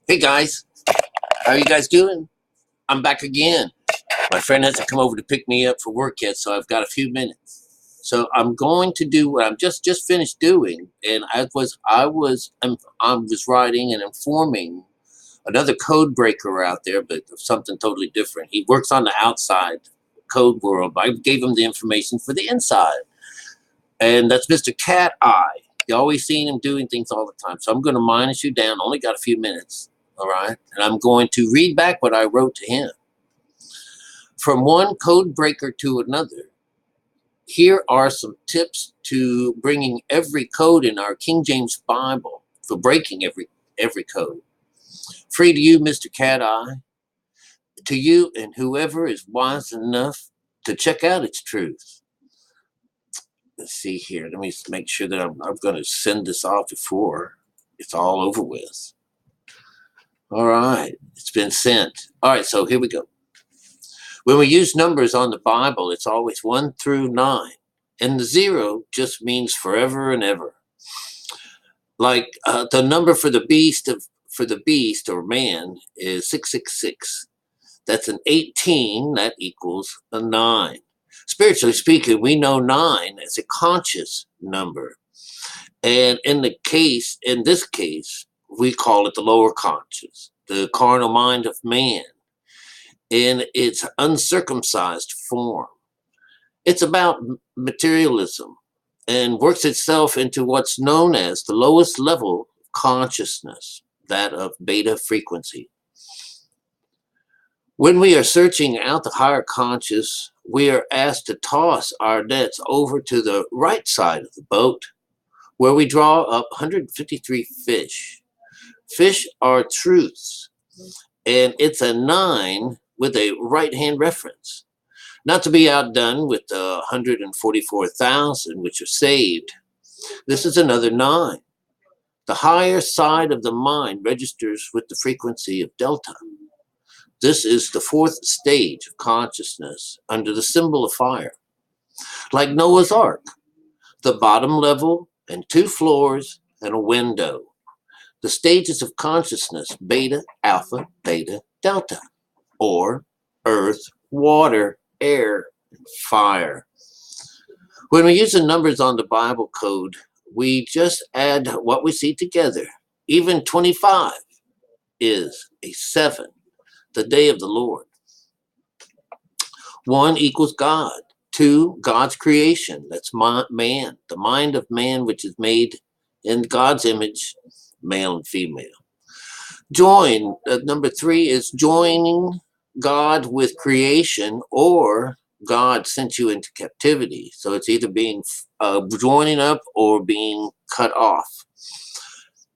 Hey guys, how are you guys doing? I'm back again. My friend hasn't come over to pick me up for work yet, so I've got a few minutes. So I'm going to do what I'm just finished doing, and I was writing and informing another code breaker out there, but of something totally different. He works on the outside code world, but I gave him the information for the inside, and that's Mr. Cat Eye. You always seen him doing things all the time, so I'm going to minus you down. Only got a few minutes. All right. And I'm going to read back what I wrote to him. From one code breaker to another, here are some tips to bringing every code in our King James Bible, for breaking every code. Free to you, Mr. Cat Eye, to you and whoever is wise enough to check out its truth. Let's see here. Let me make sure that I'm going to send this off before it's all over with. All right, it's been sent. All right, so here we go. When we use numbers on the Bible, it's always 1 through 9. And the 0 just means forever and ever. Like the number for the beast or man is 666. That's an 18, that equals a 9. Spiritually speaking, we know 9 as a conscious number. And in this case, we call it the lower conscious, the carnal mind of man, in its uncircumcised form. It's about materialism and works itself into what's known as the lowest level of consciousness, that of beta frequency. When we are searching out the higher conscious, we are asked to toss our nets over to the right side of the boat, where we draw up 153 fish. Fish are truths, and it's a 9 with a right-hand reference. Not to be outdone with the 144,000 which are saved. This is another 9. The higher side of the mind registers with the frequency of delta. This is the 4th stage of consciousness under the symbol of fire. Like Noah's Ark, the bottom level and 2 floors and a window. The stages of consciousness, beta, alpha, theta, delta, or earth, water, air, and fire. When we use the numbers on the Bible code, we just add what we see together. Even 25 is a 7, the day of the Lord. 1 equals God. 2, God's creation. That's man, the mind of man, which is made in God's image, male and female. Join, number 3 is joining God with creation, or God sent you into captivity. So it's either being joining up or being cut off.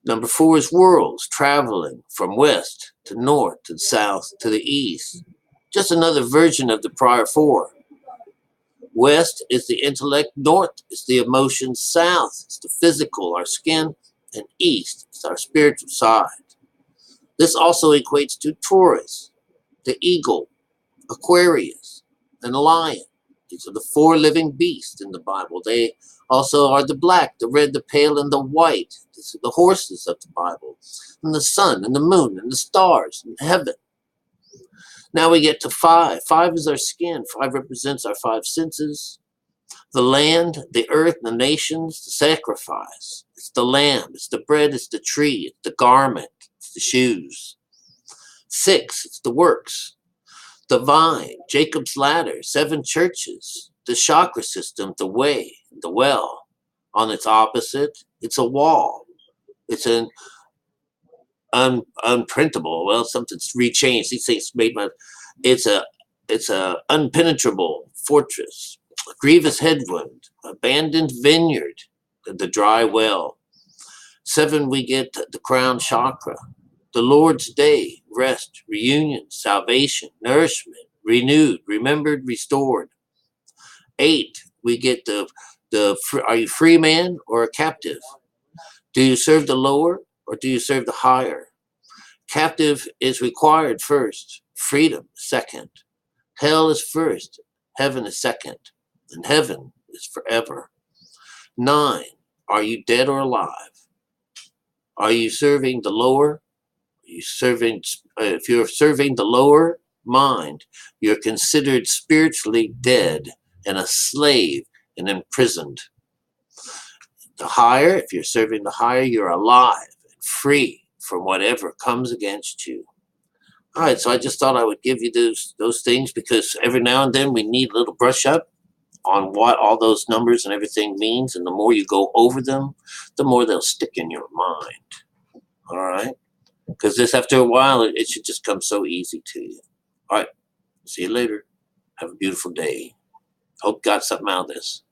Number 4 is worlds, traveling from west to north to the south to the east. Just another version of the prior 4. West is the intellect, north is the emotions, south is the physical, our skin, and east is our spiritual side. This also equates to Taurus, the eagle, Aquarius, and lion. These are the 4 living beasts in the Bible. They also are the black, the red, the pale, and the white. These are the horses of the Bible, and the sun, and the moon, and the stars, and heaven. Now we get to 5. 5 is our skin. 5 represents our 5 senses. The land, the earth, the nations, the sacrifice. It's the lamb, it's the bread, it's the tree, it's the garment, it's the shoes. 6, it's the works. The vine, Jacob's ladder, 7 churches, the chakra system, the way, the well. On its opposite, it's a wall. It's an unprintable, well, something's rechanged. These things made by, it's a unpenetrable fortress. A grievous head wound, abandoned vineyard, the dry well. 7, we get the crown chakra, the Lord's day, rest, reunion, salvation, nourishment, renewed, remembered, restored. 8, we get are you free man or a captive? Do you serve the lower or do you serve the higher? Captive is required first, freedom second. Hell is first, heaven is second, and heaven is forever. 9, are you dead or alive? Are you serving the lower? Are if you're serving the lower mind, you're considered spiritually dead and a slave and imprisoned. The higher, if you're serving the higher, you're alive and free from whatever comes against you. All right, so I just thought I would give you those things because every now and then we need a little brush up on what all those numbers and everything means, and the more you go over them, the more they'll stick in your mind. All right, because this after a while it should just come so easy to you. All right, see you later. Have a beautiful day. Hope you got something out of this.